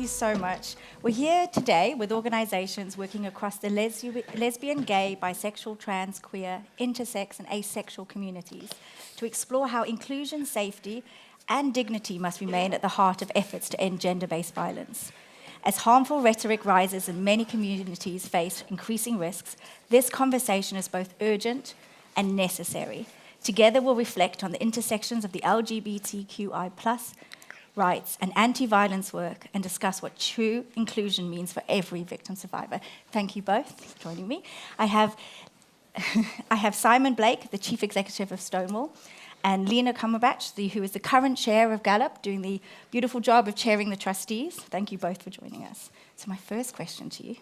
you so much. We're here today with organisations working across the lesbian, gay, bisexual, trans, queer, intersex and asexual communities to explore how inclusion, safety and dignity must remain at the heart of efforts to end gender-based violence. As harmful rhetoric rises and many communities face increasing risks, this conversation is both urgent and necessary. Together we'll reflect on the intersections of the LGBTQI+ rights and anti-violence work and discuss what true inclusion means for every victim survivor. Thank you both for joining me. I have Simon Blake, the Chief Executive of Stonewall, and Lenna Cumberbatch, who is the current chair of Galop, doing the beautiful job of chairing the trustees. Thank you both for joining us. So my first question to you.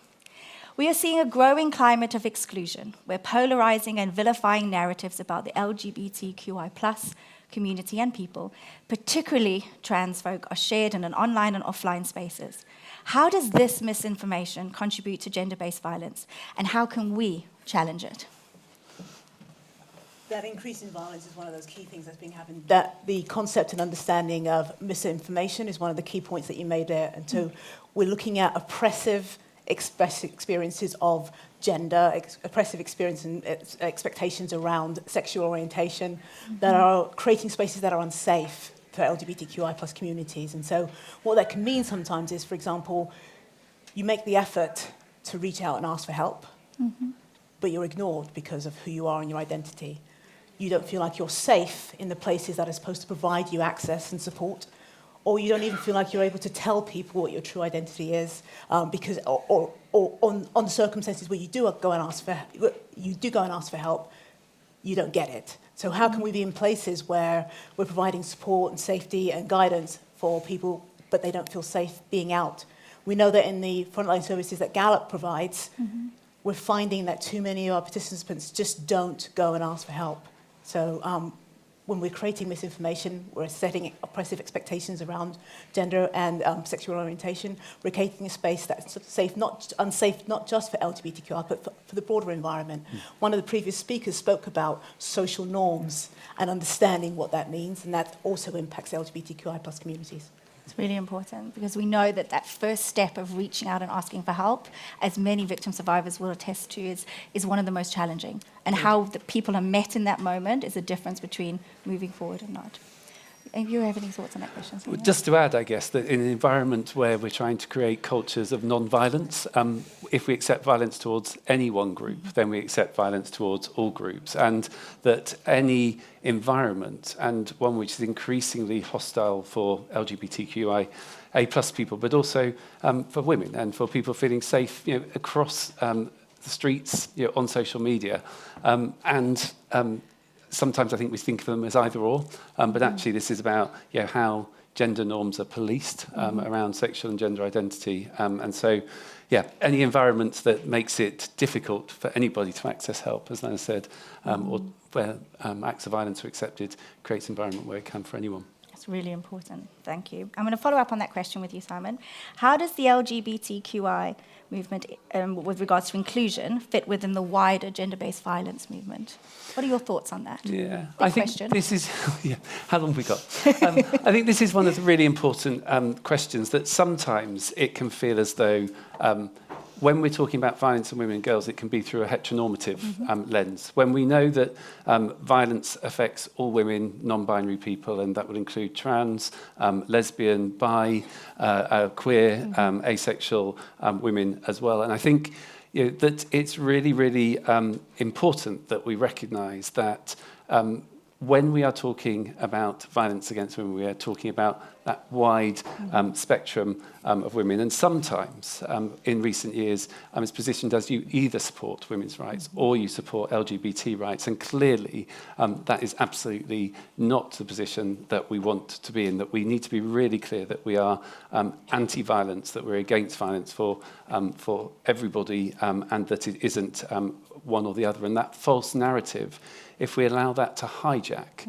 We are seeing a growing climate of exclusion, where polarizing and vilifying narratives about the LGBTQI+ community and people, particularly trans folk, are shared in an online and offline spaces. How does this misinformation contribute to gender-based violence, and how can we challenge it? That increase in violence is one of those key things that's been happening. That the concept and understanding of misinformation is one of the key points that you made there. And so we're looking at oppressive experiences of gender, oppressive experience and expectations around sexual orientation that are creating spaces that are unsafe for LGBTQI+ communities. And so what that can mean sometimes is, for example, you make the effort to reach out and ask for help, but you're ignored because of who you are and your identity. You don't feel like you're safe in the places that are supposed to provide you access and support, or you don't even feel like you're able to tell people what your true identity is, because or on circumstances where you do go and ask for help, you don't get it. So how can we be in places where we're providing support and safety and guidance for people, but they don't feel safe being out? We know that in the frontline services that Galop provides, we're finding that too many of our participants just don't go and ask for help. So when we're creating misinformation, we're setting oppressive expectations around gender and sexual orientation. We're creating a space that's safe, unsafe, not just for LGBTQI, but for the broader environment. One of the previous speakers spoke about social norms and understanding what that means, and that also impacts LGBTQI+ communities. It's really important because we know that that first step of reaching out and asking for help, as many victim survivors will attest to, is one of the most challenging. And how the people are met in that moment is a difference between moving forward and not. If you have any thoughts on that question? Well, just to add, I guess, that in an environment where we're trying to create cultures of non-violence, if we accept violence towards any one group, then we accept violence towards all groups. And that any environment, and one which is increasingly hostile for LGBTQIA+ people, but also for women and for people feeling safe, across the streets, on social media, sometimes I think we think of them as either or, but actually this is about how gender norms are policed around sexual and gender identity. And so, any environment that makes it difficult for anybody to access help, as Lenna said, or where acts of violence are accepted, creates an environment where it can for anyone. That's really important. Thank you. I'm going to follow up on that question with you, Simon. How does the LGBTQI movement, with regards to inclusion, fit within the wider gender-based violence movement? What are your thoughts on that? Yeah, I think this is... how long have we got? I think this is one of the really important questions that sometimes it can feel as though when we're talking about violence on women and girls, it can be through a heteronormative lens. When we know that violence affects all women, non-binary people, and that would include trans, lesbian, bi, queer, asexual women as well. And I think that it's really, really important that we recognise that when we are talking about violence against women, we are talking about that wide spectrum of women. And sometimes, in recent years, it's positioned as you either support women's rights or you support LGBT rights. And clearly, that is absolutely not the position that we want to be in, that we need to be really clear that we are anti-violence, that we're against violence for everybody, and that it isn't one or the other. And that false narrative, if we allow that to hijack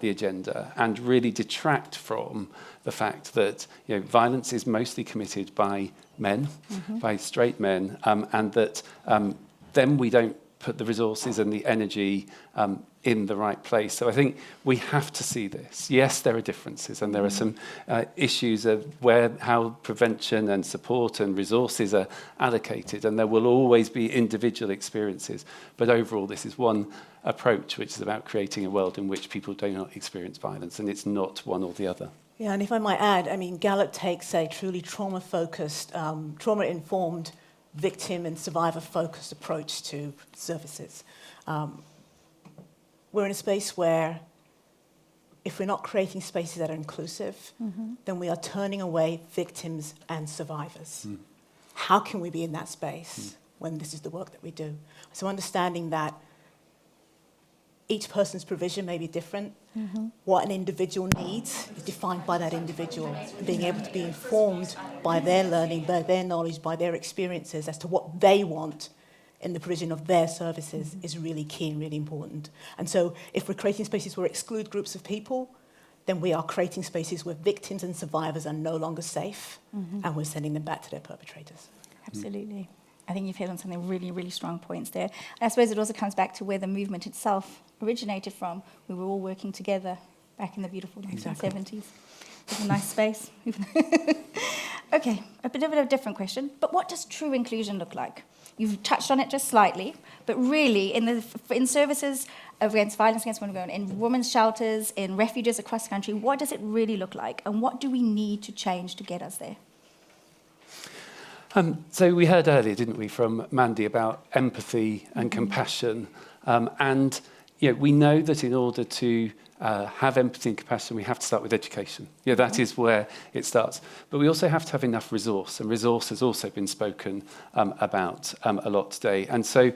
the agenda and really detract from the fact that violence is mostly committed by men, by straight men, and that then we don't put the resources and the energy in the right place. So I think we have to see this. Yes, there are differences, and there are some issues of how prevention and support and resources are allocated, and there will always be individual experiences. But overall, this is one approach which is about creating a world in which people do not experience violence, and it's not one or the other. Yeah, and if I might add, I mean, Galop takes a truly trauma-focused, trauma-informed, victim and survivor-focused approach to services. We're in a space where if we're not creating spaces that are inclusive, then we are turning away victims and survivors. How can we be in that space when this is the work that we do? So understanding that each person's provision may be different. What an individual needs is defined by that individual. Being able to be informed by their learning, by their knowledge, by their experiences as to what they want in the provision of their services is really key and really important. And so if we're creating spaces where we exclude groups of people, then we are creating spaces where victims and survivors are no longer safe, and we're sending them back to their perpetrators. Absolutely. I think you've hit on something really, really strong points there. And I suppose it also comes back to where the movement itself originated from. We were all working together back in the beautiful 1970s. It was a nice space. Okay, a bit of a different question, but what does true inclusion look like? You've touched on it just slightly, but really in services against violence against women, in women's shelters, in refuges across the country, what does it really look like? And what do we need to change to get us there? So we heard earlier, didn't we, from Mandy about empathy and compassion. And we know that in order to have empathy and compassion, we have to start with education. That is where it starts. But we also have to have enough resource, and resource has also been spoken about a lot today. And so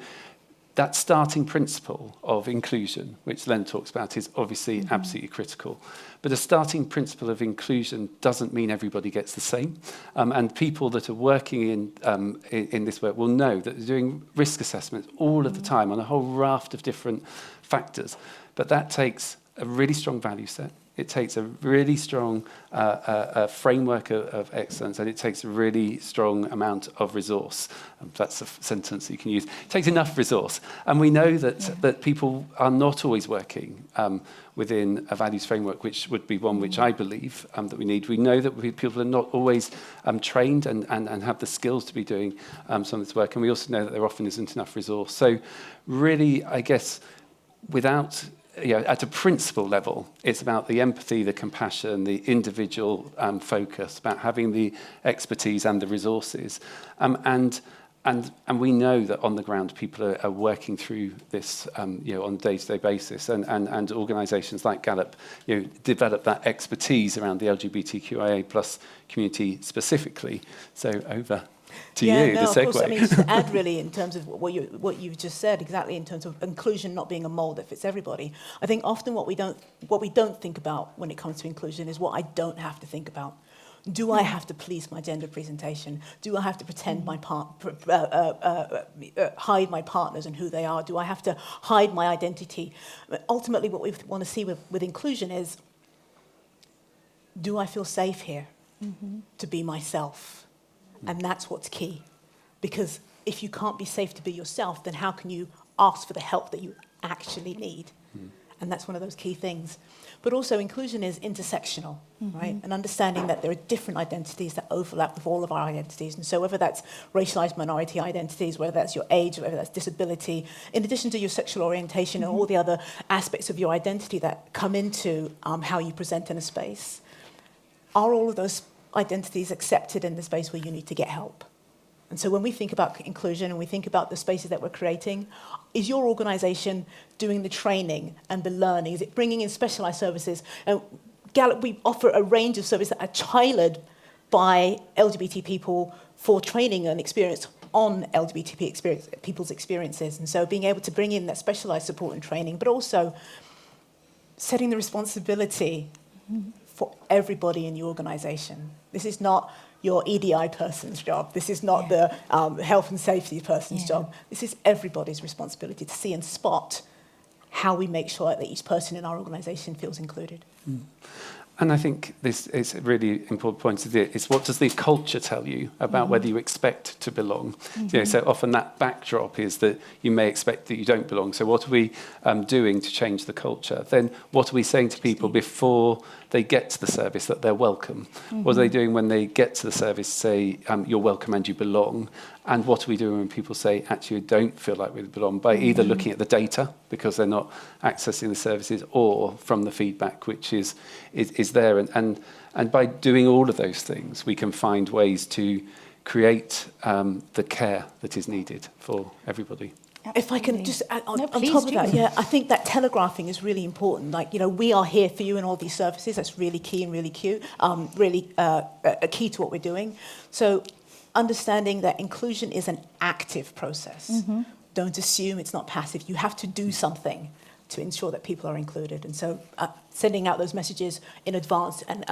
that starting principle of inclusion, which Len talks about, is obviously absolutely critical. But a starting principle of inclusion doesn't mean everybody gets the same. And people that are working in this work will know that they're doing risk assessments all of the time on a whole raft of different factors. But that takes a really strong value set. It takes a really strong framework of excellence, and it takes a really strong amount of resource. That's a sentence you can use. It takes enough resource. And we know that people are not always working within a values framework, which would be one which I believe that we need. We know that people are not always trained and have the skills to be doing some of this work. And we also know that there often isn't enough resource. So really, I guess, without... at a principle level, it's about the empathy, the compassion, the individual focus, about having the expertise and the resources. And we know that on the ground, people are working through this on a day-to-day basis. And organisations like Galop develop that expertise around the LGBTQIA+ community specifically. So over to you, the segue. Of course, I mean, just to add really in terms of what you've just said, exactly in terms of inclusion not being a mould that fits everybody. I think often what we don't think about when it comes to inclusion is what I don't have to think about. Do I have to police my gender presentation? Do I have to pretend hide my partners and who they are? Do I have to hide my identity? Ultimately, what we want to see with inclusion is, do I feel safe here to be myself? And that's what's key. Because if you can't be safe to be yourself, then how can you ask for the help that you actually need? And that's one of those key things. But also inclusion is intersectional, right? And understanding that there are different identities that overlap with all of our identities. And so whether that's racialized minority identities, whether that's your age, whether that's disability, in addition to your sexual orientation and all the other aspects of your identity that come into how you present in a space, are all of those identities accepted in the space where you need to get help? And so when we think about inclusion and we think about the spaces that we're creating, is your organisation doing the training and the learning? Is it bringing in specialised services? Galop, we offer a range of services that are tailored by LGBT people for training and experience on LGBT people's experiences. And so being able to bring in that specialised support and training, but also setting the responsibility for everybody in your organisation. This is not your EDI person's job. This is not the health and safety person's job. This is everybody's responsibility to see and spot how we make sure that each person in our organisation feels included. And I think this is a really important point. Is what does the culture tell you about whether you expect to belong? You know, so often that backdrop is that you may expect that you don't belong. So what are we doing to change the culture? Then what are we saying to people before they get to the service that they're welcome? What are they doing when they get to the service, say, you're welcome and you belong? And what are we doing when people say, actually, we don't feel like we belong, by either looking at the data, because they're not accessing the services, or from the feedback, which is there. And by doing all of those things, we can find ways to create the care that is needed for everybody. If I can just add on please top of do. that, I think that telegraphing is really important. Like, we are here for you in all these services. That's really key and really cute, really a key to what we're doing. So understanding that inclusion is an active process. Don't assume it's not passive. You have to do something to ensure that people are included. And so sending out those messages in advance and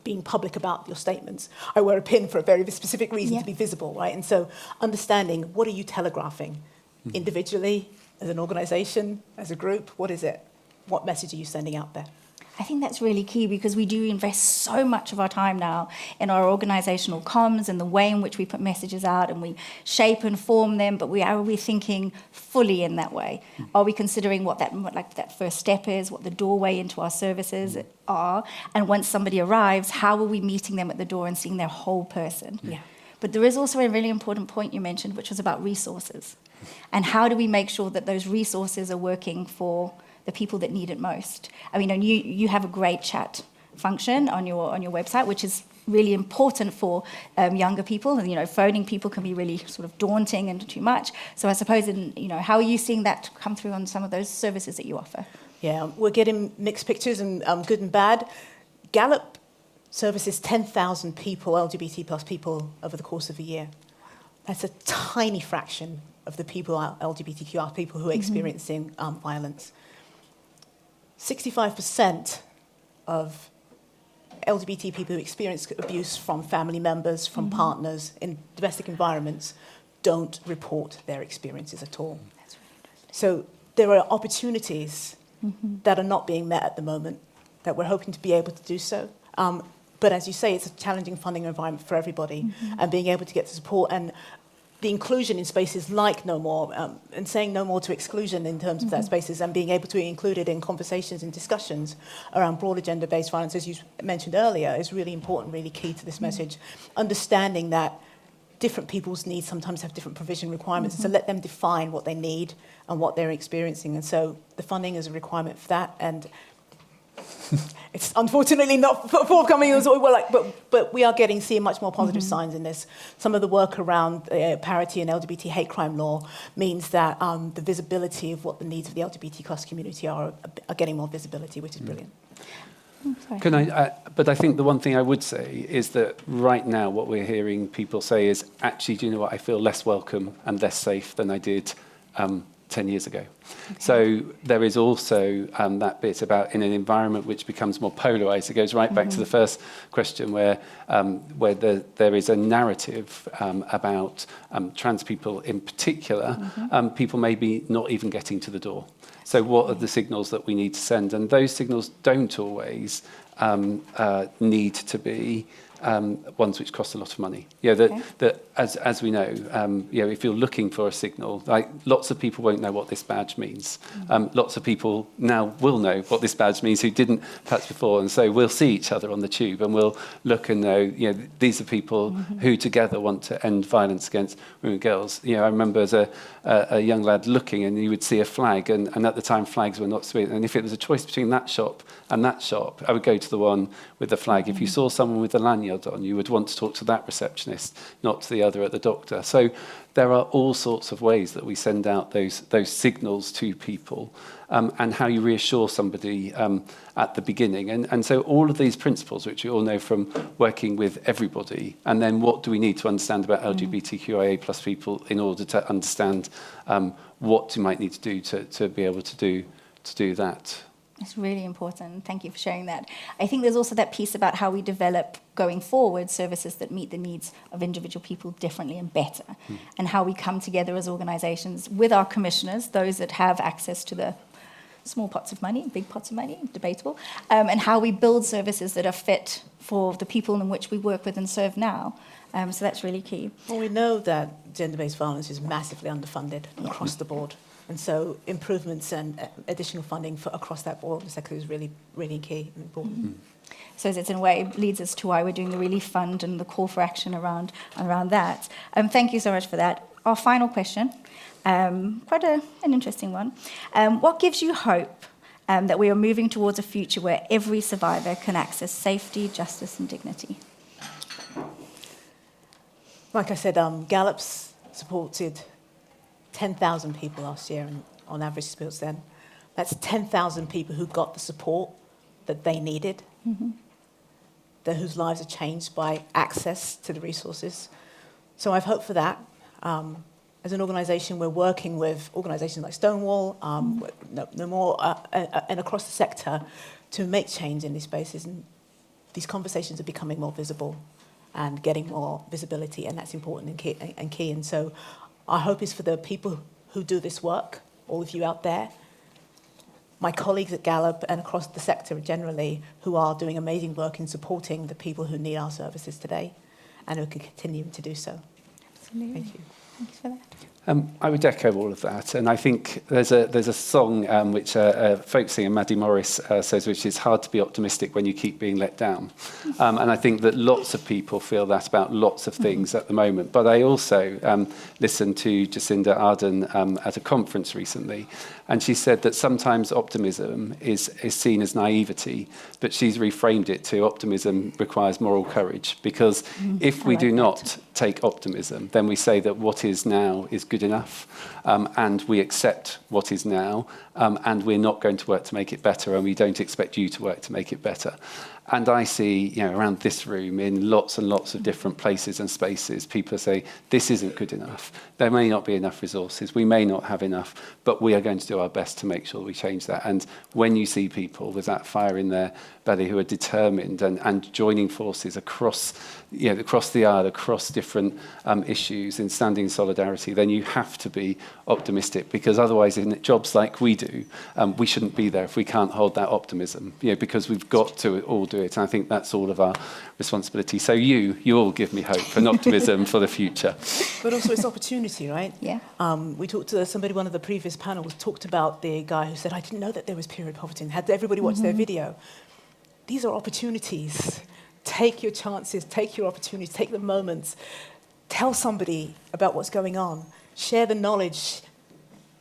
being public about your statements. I wear a pin for a very specific reason, to be visible, right? And so understanding, what are you telegraphing? Individually, as an organisation, as a group, what is it? What message are you sending out there? I think that's really key, because we do invest so much of our time now in our organisational comms and the way in which we put messages out, and we shape and form them, but are we thinking fully in that way? Are we considering what that first step is, what the doorway into our services are, and once somebody arrives, how are we meeting them at the door and seeing their whole person? But there is also a really important point you mentioned, which was about resources. And how do we make sure that those resources are working for the people that need it most? I mean, and you have a great chat function on your website, which is really important for younger people. And, phoning people can be really sort of daunting and too much. So I suppose, how are you seeing that come through on some of those services that you offer? Yeah, we're getting mixed pictures, and good and bad. Galop services 10,000 people, LGBT plus people, over the course of a year. That's a tiny fraction of the people, LGBTQR people, who are experiencing violence. 65% of LGBT people who experience abuse from family members, from partners in domestic environments, don't report their experiences at all. That's really interesting. So there are opportunities that are not being met at the moment, that we're hoping to be able to do so. But as you say, it's a challenging funding environment for everybody, and being able to get the support and the inclusion in spaces like No More, and saying no more to exclusion in terms of that spaces, and being able to be included in conversations and discussions around broader gender-based violence, as you mentioned earlier, is really important, really key to this message. Understanding that different people's needs sometimes have different provision requirements, and so let them define what they need and what they're experiencing. And so the funding is a requirement for that, and it's unfortunately not forthcoming as well, but we are seeing much more positive signs in this. Some of the work around parity and LGBT hate crime law means that the visibility of what the needs of the LGBT plus community are getting more visibility, which is brilliant. But I think the one thing I would say is that right now what we're hearing people say is, actually, do you know what, I feel less welcome and less safe than I did 10 years ago. So there is also that bit about, in an environment which becomes more polarised, it goes right back to the first question, where there is a narrative about trans people in particular, people maybe not even getting to the door. So what are the signals that we need to send? And those signals don't always need to be ones which cost a lot of money. That as we know, if you're looking for a signal, like, lots of people won't know what this badge means. Lots of people now will know what this badge means who didn't perhaps before, and so we'll see each other on the tube and we'll look and know, these are people who together want to end violence against women and girls. I remember as a young lad looking, and you would see a flag, and at the time flags were not sweet, and if it was a choice between that shop and that shop, I would go to the one with the flag. If you saw someone with a lanyard on, you would want to talk to that receptionist, not to the other at the doctor. So there are all sorts of ways that we send out those signals to people, and how you reassure somebody at the beginning. And so all of these principles, which you all know from working with everybody, and then what do we need to understand about LGBTQIA plus people in order to understand what you might need to do to be able to do that. It's really important. Thank you for sharing that. I think there's also that piece about how we develop, going forward, services that meet the needs of individual people differently and better, and how we come together as organisations with our commissioners, those that have access to the small pots of money, big pots of money, debatable, and how we build services that are fit for the people in which we work with and serve now. So that's really key. Well, we know that gender-based violence is massively underfunded across the board. And so improvements and additional funding for across that board sector is really, really key and important. Mm-hmm. So it's in a way leads us to why we're doing the Relief Fund and the call for action around that. Thank you so much for that. Our final question, quite an interesting one. What gives you hope that we are moving towards a future where every survivor can access safety, justice and dignity? Like I said, Galop's supported 10,000 people last year, and on average since then. That's 10,000 people who got the support that they needed, whose lives are changed by access to the resources. So I've hope for that. As an organisation, we're working with organisations like Stonewall, no more, and across the sector to make change in these spaces. And these conversations are becoming more visible and getting more visibility, and that's important and key. And so our hope is for the people who do this work, all of you out there, my colleagues at Galop and across the sector generally, who are doing amazing work in supporting the people who need our services today and who can continue to do so. Absolutely. Thank you. Thanks for that. I would echo all of that, and I think there's a song which a folk singer, Maddie Morris, says, which is hard to be optimistic when you keep being let down. And I think that lots of people feel that about lots of things at the moment. But I also listened to Jacinda Ardern at a conference recently, and she said that sometimes optimism is seen as naivety, but she's reframed it to optimism requires moral courage, because if we do not take optimism, then we say that what is now is good enough, and we accept what is now, and we're not going to work to make it better, and we don't expect you to work to make it better. And I see, around this room, in lots and lots of different places and spaces, people say, this isn't good enough. There may not be enough resources. We may not have enough, but we are going to do our best to make sure we change that. And when you see people with that fire in their belly who are determined and joining forces across the aisle, across different issues in standing solidarity, then you have to be optimistic, because otherwise in jobs like we do, we shouldn't be there if we can't hold that optimism, because we've got to all do it. And I think that's all of our responsibility. So you all give me hope and optimism for the future. But also it's opportunity, right? Yeah. We talked to somebody, one of the previous panels, talked about the guy who said, I didn't know that there was period poverty, and had everybody watch their video. These are opportunities. Take your chances, take your opportunities, take the moments. Tell somebody about what's going on. Share the knowledge.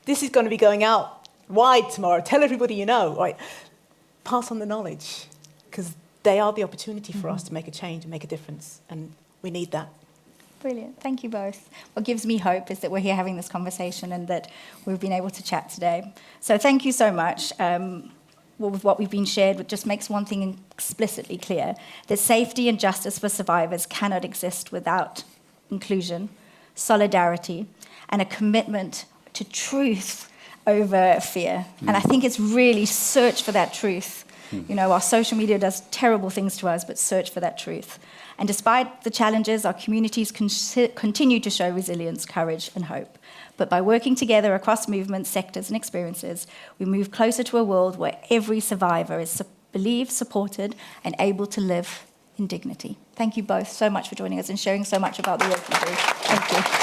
This is going to be going out wide tomorrow. Tell everybody you know, right? Pass on the knowledge, because they are the opportunity for us to make a change and make a difference, and we need that. Brilliant. Thank you both. What gives me hope is that we're here having this conversation and that we've been able to chat today. So thank you so much. With what we've been shared, it just makes one thing explicitly clear, that safety and justice for survivors cannot exist without inclusion, solidarity, and a commitment to truth over fear. And I think it's really search for that truth. Our social media does terrible things to us, but search for that truth. And despite the challenges, our communities continue to show resilience, courage, and hope. But by working together across movements, sectors, and experiences, we move closer to a world where every survivor is believed, supported, and able to live in dignity. Thank you both so much for joining us and sharing so much about the work you do. Thank you.